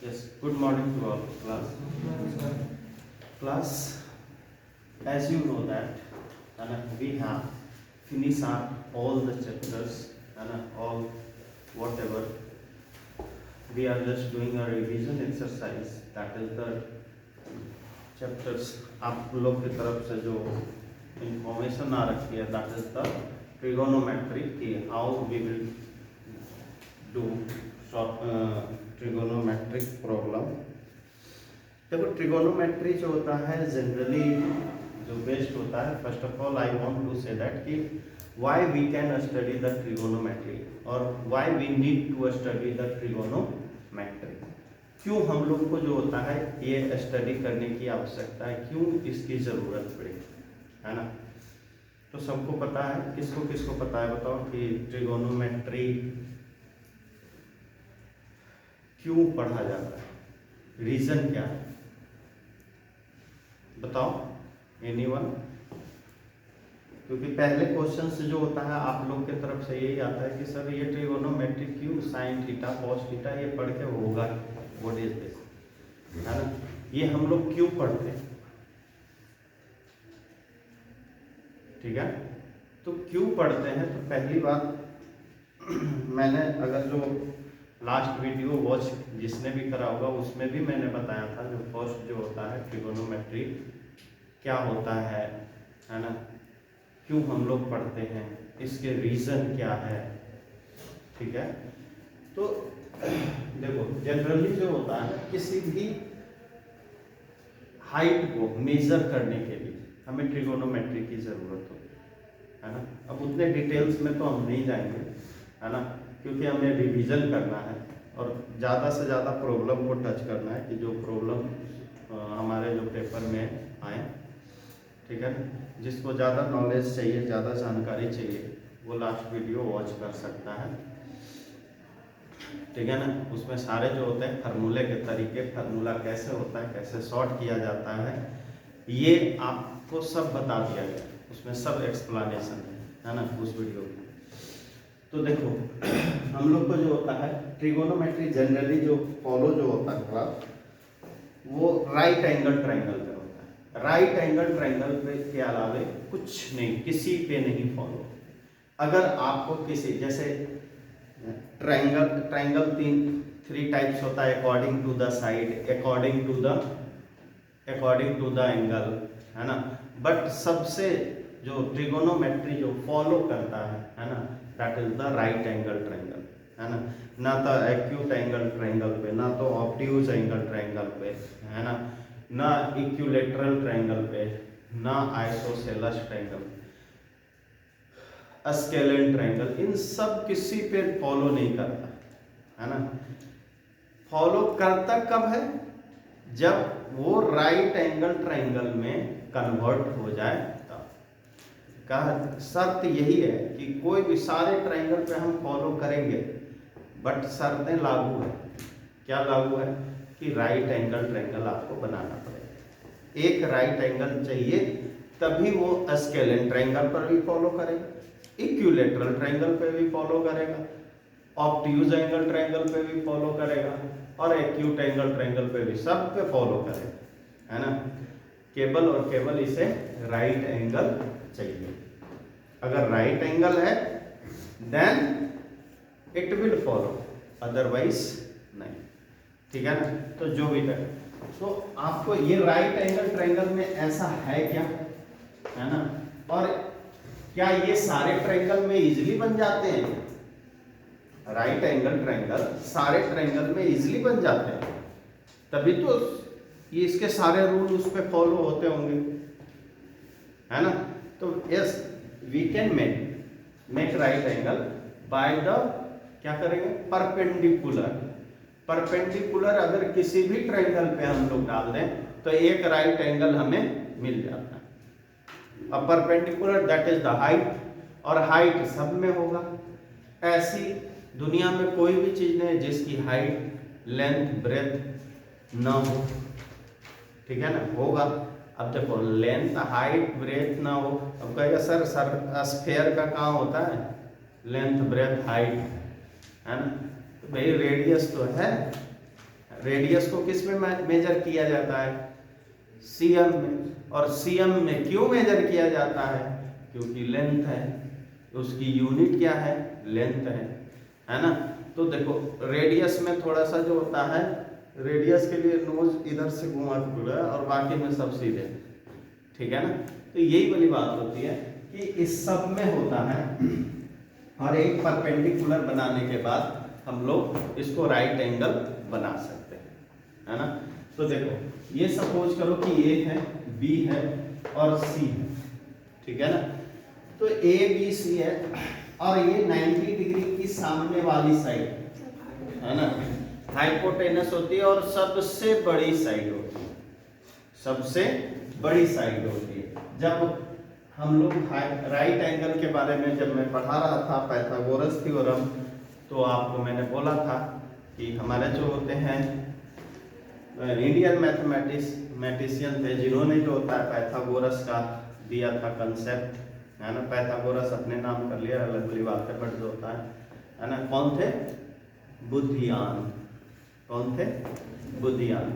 Yes, good morning to all class. Class, as you know that we have finished all the chapters and all whatever. We are just doing a revision exercise. That is the chapters. आप लोग की तरफ से जो information आ रखी है, that is the trigonometry की how we will do trigonometric problem. देखो ट्रिगोनोमेट्री जो होता है जनरली जो बेस्ड होता है, first of all I want to say that कि why we can study the trigonometry और why we need to study the trigonometry. क्यों हम लोग को जो होता है ये स्टडी करने की आवश्यकता है, क्यों इसकी ज़रूरत पड़ी, है ना। तो सबको पता है, किसको किसको पता है बताओ कि ट्रिगोनोमेट्री क्यों पढ़ा जाता है, रीजन क्या है, बताओ एनीवन। क्योंकि पहले क्वेश्चन से जो होता है आप लोग की तरफ से यही आता है कि सर ये ट्रिगोनोमेट्री क्यों, साइन थीटा कॉस थीटा ये पढ़ के होगा, व्हाट इज दिस, है ना। ये हम लोग क्यों पढ़ते हैं, ठीक है। तो क्यों पढ़ते हैं, तो पहली बात मैंने अगर जो लास्ट वीडियो वॉच जिसने भी करा होगा उसमें भी मैंने बताया था, जो फर्स्ट जो होता है ट्रिगोनोमेट्री क्या होता है ना, क्यों हम लोग पढ़ते हैं, इसके रीज़न क्या है, ठीक है। तो देखो जनरली जो होता है किसी भी हाइट को मेजर करने के लिए हमें ट्रिगोनोमेट्री की ज़रूरत होती है ना। अब उतने डिटेल्स में तो हम नहीं जाएंगे, है ना, क्योंकि हमें रिवीजन करना है और ज़्यादा से ज़्यादा प्रॉब्लम को टच करना है कि जो प्रॉब्लम हमारे जो पेपर में आए, ठीक है। जिसको ज़्यादा नॉलेज चाहिए, ज़्यादा जानकारी चाहिए, वो लास्ट वीडियो वॉच कर सकता है, ठीक है ना। उसमें सारे जो होते हैं फार्मूले के तरीके, फार्मूला कैसे होता है, कैसे सॉर्ट किया जाता है, ये आपको सब बता दिया गया, उसमें सब एक्सप्लेनेशन है ना उस वीडियो में। तो देखो हम लोग को जो होता है ट्रिगोनोमेट्री जनरली जो फॉलो जो होता है क्लास, वो राइट एंगल ट्रायंगल पे होता है। राइट एंगल ट्रायंगल पे के अलावे कुछ नहीं, किसी पे नहीं फॉलो। अगर आपको किसी जैसे ट्रायंगल थ्री टाइप्स होता है, according to the side, according to the angle, है ना। बट सबसे जो ट्रिगोनोमेट्री जो फॉलो करता है ना, that is the right angle triangle, है ना। ना तो एक्यूट एंगल ट्रायंगल पे, ना तो ऑब्ट्यूज एंगल ट्रायंगल पे, है ना इक्विलैटरल ट्रायंगल पे, ना आइसोसेलेस ट्रायंगल, स्केलेन ट्रायंगल, इन सब किसी पे फॉलो नहीं करता, है ना। फॉलो करता कब है, जब वो राइट एंगल ट्रायंगल में कन्वर्ट हो जाए तब। का शर्त यही है कि कोई भी सारे ट्रायंगल पे हम फॉलो करेंगे, बट शर्तें लागू है। क्या लागू है कि राइट एंगल ट्रायंगल आपको बनाना पड़ेगा। एक राइट एंगल चाहिए तभी वो स्केलेन ट्रायंगल पर भी फॉलो करेगा, इक्विलैटरल ट्रायंगल पे भी फॉलो करेगा, ऑब्ट्यूज एंगल ट्रायंगल पे भी फॉलो करेगा और एक्यूट एंगल ट्रायंगल पे भी, सब पे फॉलो करेगा, है ना। केवल और केवल इसे राइट एंगल चाहिए। अगर राइट एंगल है then it will follow, otherwise नहीं, ठीक है ना। तो जो भी है, तो आपको ये राइट एंगल ट्रायंगल में ऐसा है क्या, है ना। और क्या ये सारे ट्रायंगल में इजीली बन जाते हैं, राइट एंगल ट्रायंगल सारे ट्रायंगल में इजीली बन जाते हैं, तभी तो ये इसके सारे रूल उस पर फॉलो होते होंगे, है ना। तो yes we can make right angle by the, क्या करेंगे, परपेंडिकुलर अगर किसी भी ट्रायंगल पे हम लोग डाल दें तो एक राइट एंगल हमें मिल जाता है। अब perpendicular that is the height, और हाइट सब में होगा। ऐसी दुनिया में कोई भी चीज नहीं जिसकी हाइट लेंथ ब्रेथ ना हो, ठीक है ना, होगा। अब देखो लेंथ हाइट ब्रेथ ना हो, अब कहेगा सर स्फेयर का कहाँ होता है लेंथ ब्रेथ हाइट, है ना। तो भाई रेडियस तो है, रेडियस को किस में मेजर किया जाता है? सीएम में। और सीएम में क्यों मेजर किया जाता है? क्योंकि लेंथ है, उसकी यूनिट क्या है? लेंथ है ना। तो देखो रेडियस में थोड़ा सा जो होता है, रेडियस के लिए नोज इधर से घुमा हुआ है और बाकी में सब सीधे, ठीक है ना। तो यही वाली बात होती है कि इस सब में होता है। और एक परपेंडिकुलर बनाने के बाद हम लोग इसको राइट एंगल बना सकते हैं, है ना। तो देखो ये सपोज करो कि ए है, बी है और सी है, ठीक है ना। तो ए बी सी है और ये 90 डिग्री की सामने वाली साइड, है ना, हाइपोटेनस होती है और सबसे बड़ी साइड होती है, सबसे बड़ी साइड होती है। जब हम लोग राइट एंगल के बारे में जब मैं पढ़ा रहा था पाइथागोरस थ्योरम, तो आपको मैंने बोला था कि हमारे जो होते हैं इंडियन मैथमेटिशियन थे जिन्होंने जो होता है पाइथागोरस का दिया था कंसेप्ट, है ना। पाइथागोरस अपने नाम कर लिया, अलग वाली बात है, बट जो होता है ना। कौन थे? बुद्धियान। कौन थे? बुद्धियान,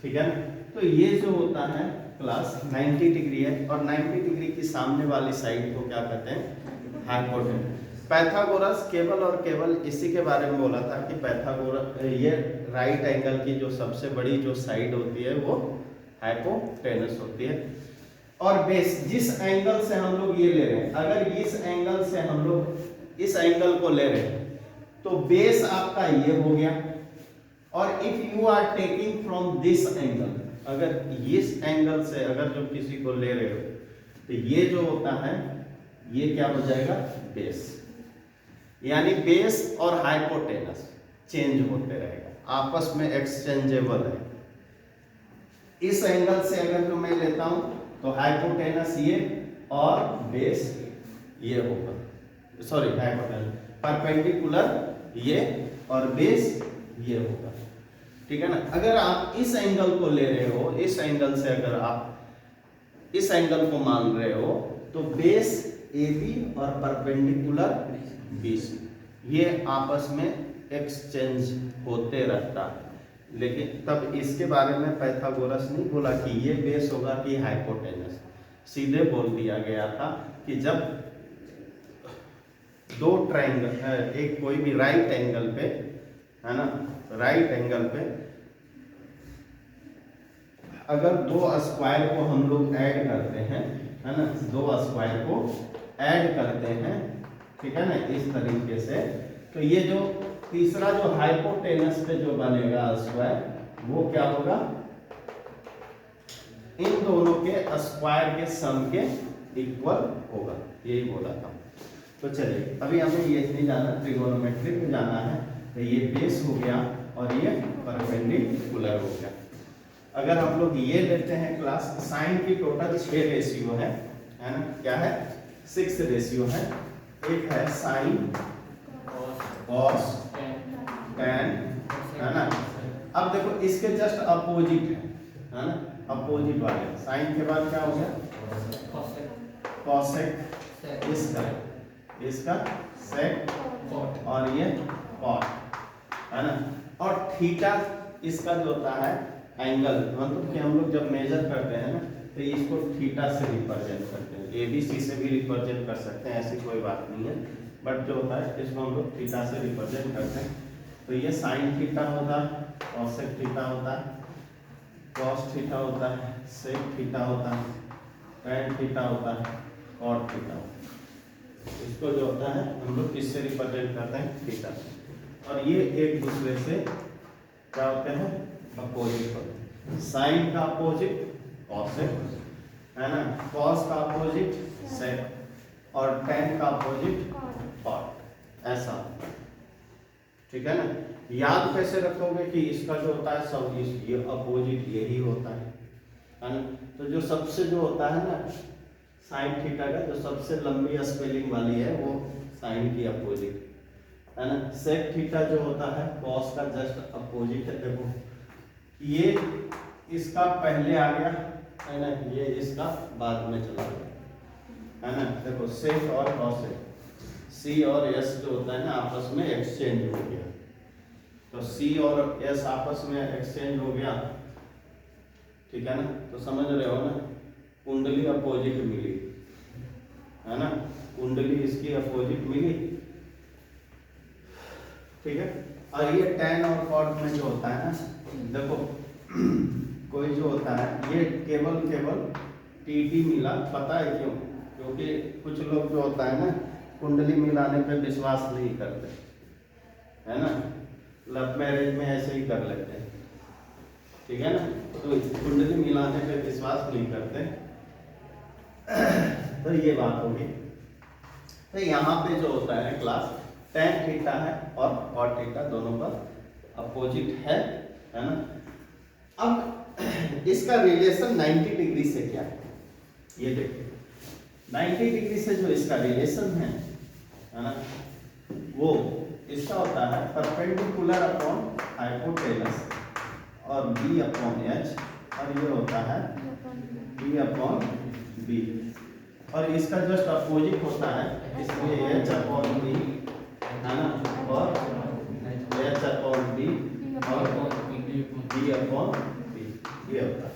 ठीक है ना। तो ये जो होता है क्लास 90 डिग्री है और 90 डिग्री की सामने वाली साइड को क्या कहते हैं? हाइपोटेनस। पाइथागोरस केवल और केवल इसी के बारे में बोला था कि पाइथागोरस ये राइट एंगल की जो सबसे बड़ी जो साइड होती है वो हाइपोटेनस होती है। और बेस जिस एंगल से हम लोग ये ले रहे हैं, अगर इस एंगल से हम लोग इस एंगल को ले रहे हैं तो बेस आपका ये हो गया। और if you are taking from this angle, अगर इस एंगल से अगर जो किसी को ले रहे हो तो ये जो होता है ये क्या हो जाएगा? बेस। यानी बेस और हाइपोटेनस चेंज होते रहेगा, आपस में एक्सचेंजेबल है। इस एंगल से अगर जो मैं लेता हूं तो हाइपोटेनस ये और बेस ये होगा, सॉरी हाइपोटेनस परपेंडिकुलर ये और बेस ये होगा, ठीक है ना। अगर आप इस एंगल को ले रहे हो, इस एंगल से अगर आप इस एंगल को मान रहे हो तो बेस AB और परपेंडिकुलर BC ये आपस में एक्सचेंज होते रहता है। लेकिन तब इसके बारे में पाइथागोरस नहीं बोला कि ये बेस होगा कि हाइपोटेनस, सीधे बोल दिया गया था कि जब दो ट्रायंगल, एक कोई भी राइट एंगल पे, है ना, राइट एंगल पे अगर दो स्क्वायर को हम लोग ऐड करते हैं, है ना, दो स्क्वायर को ऐड करते हैं, ठीक है ना, इस तरीके से, तो ये जो तीसरा जो हाइपोटेनस पे जो बनेगा स्क्वायर वो क्या होगा? इन दोनों के स्क्वायर के सम के इक्वल होगा, यही बोला था। तो चलिए अभी हमें ये नहीं जाना, ट्रिगोनोमेट्री में जाना है। तो ये बेस हो गया और ये परपेंडिकुलर हो गया। अगर हम लोग ये लेते हैं क्लास, साइन की टोटल 6 रेशियो है ना, क्या है? 6 रेशियो है। एक है साइन, कॉस, टैन, है ना। अब देखो इसके जस्ट अपोजिट है ना, अपोजिट वाले। साइन के बाद क्या हो गया? कॉसेक, इसका सेक और ये कॉट, है ना। और थीटा इसका जो होता है एंगल, मतलब कि हम लोग जब मेजर करते हैं ना तो इसको थीटा से रिप्रेजेंट करते हैं। ABC से भी रिप्रेजेंट कर सकते हैं, ऐसी कोई बात नहीं है, बट जो होता है इसको हम लोग थीटा से रिप्रेजेंट करते हैं। तो ये साइन थीटा होता है, कॉसेक थीटा होता है, कॉस थीटा होता है, सेक थीटा होता है, टैन थीटा होता है, कॉट थीटा होता है। इसको जो होता है हम लोग किससे रिप्रेजेंट करते हैं? थीटा। और ये एक दूसरे से क्या होते हैं? अपोजिट होते हैं। साइन का अपोजिट कॉसेक, है ना, कॉस का अपोजिट सेक और टैन का अपोजिट कॉट, ऐसा, ठीक है ना। याद कैसे रखोगे कि इसका जो होता है सब ये अपोजिट यही होता है ना। तो जो सबसे जो होता है ना साइन थीटा का जो सबसे लंबी स्पेलिंग वाली है वो साइन की अपोजिट, है ना। सेक थीटा जो होता है कॉस का जस्ट अपोजिट है। देखो ये इसका पहले आ गया, है ना, ये इसका बाद में चला गया, है ना। देखो सेक और कॉसेक, C और S जो होता है ना आपस में एक्सचेंज हो गया, तो सी और एस आपस में एक्सचेंज हो गया, ठीक है ना। तो समझ रहे हो ना, कुंडली अपोजिट मिली, है ना, कुंडली इसकी अपोजिट मिली, ठीक है। और ये tan और cot में जो होता है ना, देखो कोई जो होता है ये केवल TT मिला, पता है क्यों? क्योंकि कुछ लोग जो होता है ना कुंडली मिलाने पे विश्वास नहीं करते, है ना, लव मैरिज में ऐसे ही कर लेते हैं, ठीक है ना। तो कुंडली मिलाने पे विश्वास नहीं करते, तो ये बात होगी। तो यहाँ पे जो होता है क्लास tan थीटा है और cot थीटा दोनों पर अपोजिट है ना। अब इसका रिलेशन 90 डिग्री से क्या है, ये देखिए 90 डिग्री से जो इसका रिलेशन है ना, वो इसका होता है परपेंडिकुलर अपॉन हाइपोटेनस और b अपॉन h, और ये होता है b अपॉन b, और इसका जस्ट अपोजिट होता है, इसलिए h अपॉन b, है ना, और h अपॉन b और b अपॉन b, ये होता है,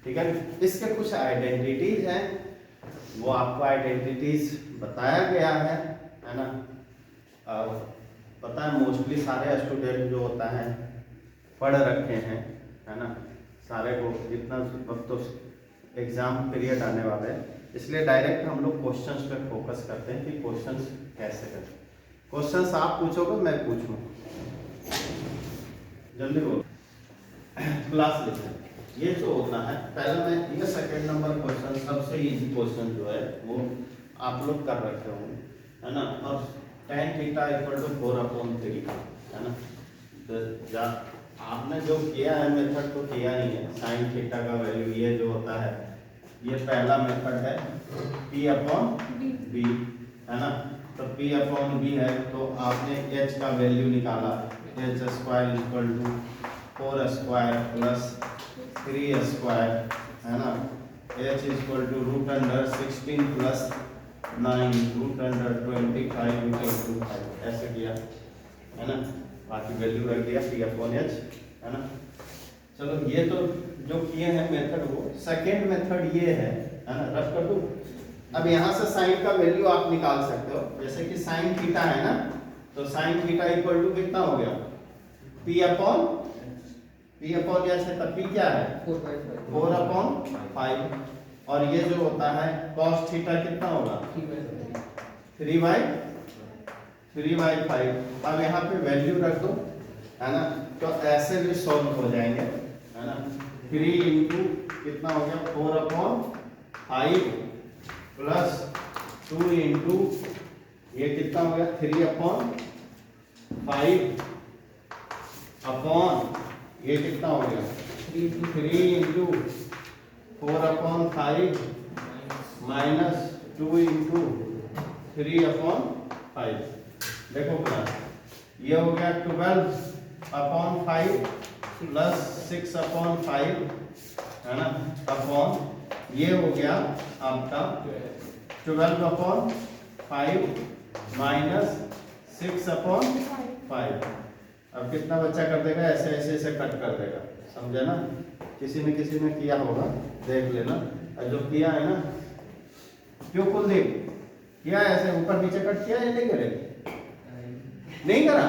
ठीक है। इसके कुछ आइडेंटिटीज हैं, वो आपको आइडेंटिटीज बताया गया है ना। पता है मोस्टली सारे स्टूडेंट जो होता है पढ़ रखे हैं, है ना, सारे को जितना वक्त तो एग्जाम पीरियड आने वाला है, इसलिए डायरेक्ट हम लोग क्वेश्चंस पे फोकस करते हैं कि क्वेश्चंस कैसे करें। क्वेश्चंस आप पूछोगे मैं पूछूं, जल्दी बोलो। क्लास लेते हैं, ये जो होता है पहले मैं ये सेकंड नंबर क्वेश्चन सबसे इजी क्वेश्चन जो है वो आप लोग कर रखे होंगे, है ना। और tan थीटा इक्वल टू 4/3, है ना। तो आपने जो किया है मेथड तो किया ही है, sin थीटा का वैल्यू ये जो होता है ये पहला मेथड है p अपॉन b, है ना। तो p अपॉन b है तो आपने h का वैल्यू निकाला, h square equal to 4 square plus 3 square, है ना, h equal to root under 16 plus 9 root under 25 equal to 5, ऐसे किया, है ना। बाकी वैल्यू रख दिया p अपॉन h, है ना। चलो ये तो जो किए हैं मेथड, वो सेकेंड मेथड ये है ना, रख कर दो। अब यहाँ से साइन का वैल्यू आप निकाल सकते हो, जैसे कि साइन थीटा है ना, तो साइन थीटा इक्वल टू कितना हो गया, p अपॉन h है, तब p क्या है 4/5, और ये जो होता है cos थीटा कितना होगा 3/5। अब यहाँ पे वैल्यू रख दो, है ना, तो ऐसे भी सॉल्व हो जाएंगे, है ना। 3 इंटू कितना हो गया 4/5 प्लस 2 इंटू ये कितना हो गया 3/5 अपॉन ये कितना हो गया 3 इंटू 4/5 माइनस 2 इंटू 3/5। देखो क्लास ये हो गया 12/5 प्लस 6/5, है ना, अपॉन ये हो गया आपका 12/5 माइनस 6/5। अब कितना बच्चा कर देगा, ऐसे ऐसे ऐसे कट कर देगा, समझे ना। किसी ने किया होगा, देख लेना। और जो किया है ना, क्यों खुल देख किया ऐसे ऊपर नीचे कट किया या नहीं करेगा, नहीं करा,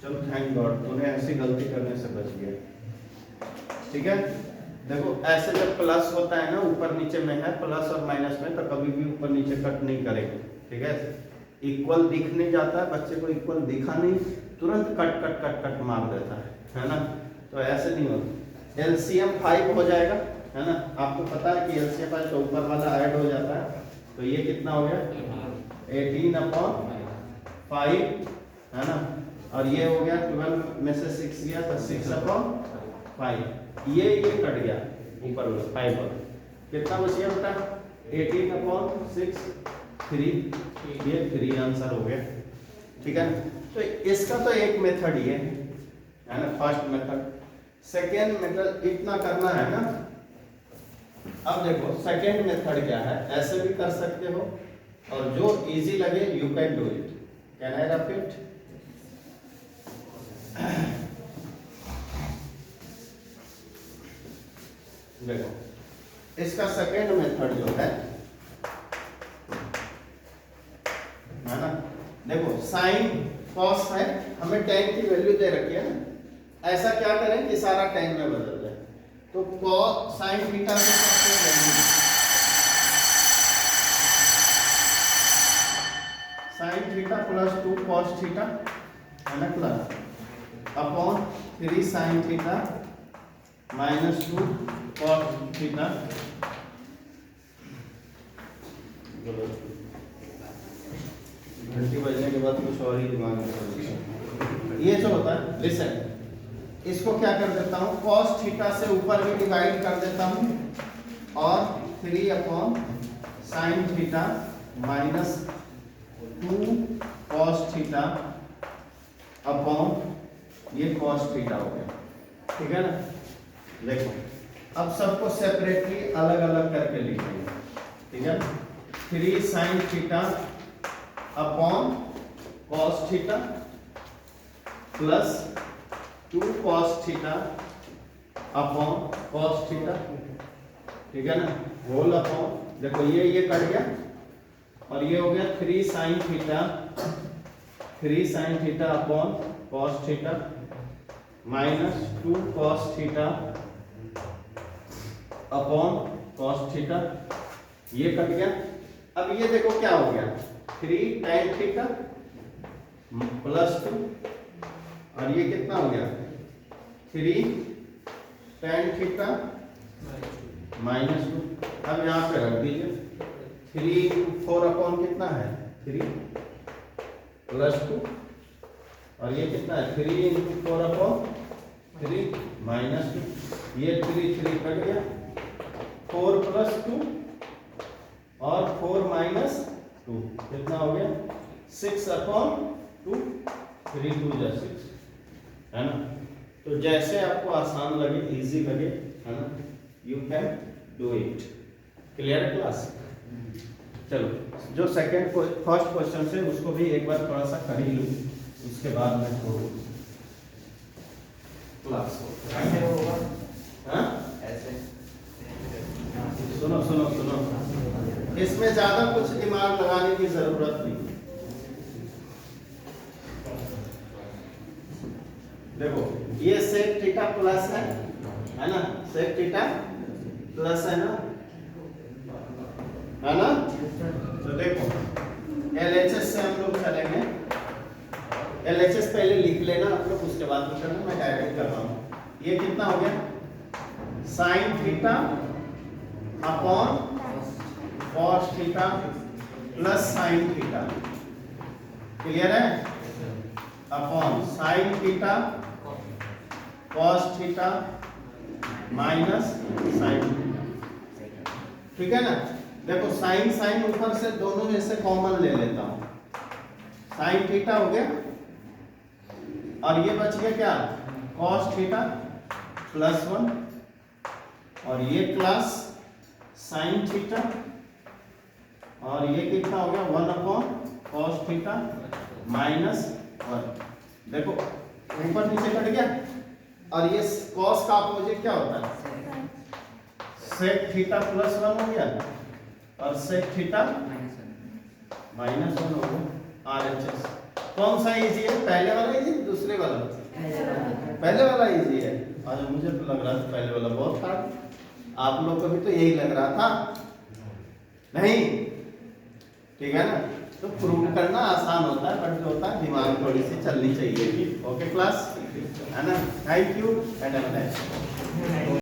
चलो थैंक गॉड तूने ऐसी गलती करने से बच गया, ठीक है। देखो ऐसे जब प्लस होता है ना, ऊपर नीचे में है प्लस और माइनस में, तो कभी भी ऊपर नीचे कट नहीं करेगा, ठीक है। इक्वल दिख नहीं जाता है, बच्चे को इक्वल दिखा नहीं, तुरंत कट कट कट कट मार देता है ना। तो ऐसे नहीं होता। एलसीएम 5 हो जाएगा, है ना, आपको पता है कि एलसीएम 5 तो ऊपर वाला ऐड हो जाता है, तो ये कितना हो गया 18/5, है ना, और ये हो गया 12 में से 6 गया तो 6/5, ये कट गया ऊपर वाला 5 वाला, कितना बच गया बेटा 18/6, 3, ये 3 आंसर हो गया, ठीक है। तो इसका तो एक मेथड ये है ना, फर्स्ट मेथड। सेकेंड मेथड इतना करना है ना। अब देखो सेकेंड मेथड क्या है, ऐसे भी कर सकते हो, और जो इजी लगे you can do it. Can I repeat, देखो इसका सेकेंड मेथड जो है ना, देखो साइन कॉस है, हमें टेन की वैल्यू दे रखी है ना, ऐसा क्या करें कि सारा टेन में बदल जाए। तो कॉस साइन थीटा से सबसे value sine theta plus 2 cos theta है ना, plus upon 3 sine theta minus 2 cos theta. घंटी बजने के बाद कुछ और ही दिमाग में ये जो होता है, लिसन, इसको क्या कर देता हूँ, कॉस थीटा से ऊपर भी डिवाइड कर देता हूँ और 3 upon sine theta minus 2 cos theta upon ये कॉस थीटा हो गया, ठीक है ना। देखो अब सबको सेपरेटली अलग अलग करके लिखेंगे, ठीक है। 3 sign theta upon cos theta plus 2 cos theta upon cos theta, ठीक है ना, होल अपॉन, देखो ये कट गया और ये हो गया 3 sign theta upon cos theta minus 2 cos theta upon cos theta, ये कट गया। अब ये देखो क्या हो गया, 3 tan थीटा प्लस 2 और ये कितना हो गया 3 tan थीटा माइनस 2। अब यहाँ पे रख दीजिए 3 4 अपॉन कितना है 3 प्लस 2 और ये कितना है 3 इंटू 4 अपॉन 3 माइनस 2, ये 3 कट गया, 4 प्लस 2 और 4 माइनस 2 कितना हो गया 6 अपॉन 2, 3 2 जा 6, है ना। तो जैसे आपको आसान लगे, इजी लगे, है ना, you can do it. Clear है क्लास। चलो जो सेकंड फर्स्ट क्वेश्चन से उसको भी एक बार थोड़ा सा कर ही लूँ, उसके बाद मैं छोड़ू क्लास को। ऐसे होगा, हाँ ऐसे सुनो सुनो सुनो, इसमें ज्यादा कुछ दिमाग लगाने की जरूरत नहीं। देखो ये सेक थीटा प्लस है ना, सेक थीटा प्लस है ना, तो देखो LHS से हम लोग चलेंगे, LHS पहले लिख लेना आप लोग, उसके बाद में करना, मैं डायरेक्ट कर रहा हूँ। ये कितना हो गया sine theta upon cos theta plus sine theta, clear है, upon sine theta cos theta minus sine theta, ठीक है ना। देखो साइन साइन ऊपर से दोनों में से कॉमन ले लेता हूं, साइन थीटा हो गया और ये बच गया क्या कॉस थीटा प्लस 1 और ये प्लस साइन थीटा और ये कितना हो गया 1 अपॉन कॉस थीटा माइनस 1। देखो ऊपर नीचे कट गया और ये कॉस का अपोजिट क्या होता है सेक थीटा प्लस 1 हो गया और सेक थीटा माइनस 1 हो गया। RHS कौन सा इजी है, पहले वाला इजी दूसरे वाला, पहले वाला इजी है। आज मुझे तो लग रहा था पहले वाला बहुत हार्ड, आप लोग को भी तो यही लग रहा था नहीं, ठीक है ना। तो प्रूव करना आसान होता है, बट जो होता है दिमाग थोड़ी सी चलनी चाहिए। ओके क्लास, है ना। Thank you and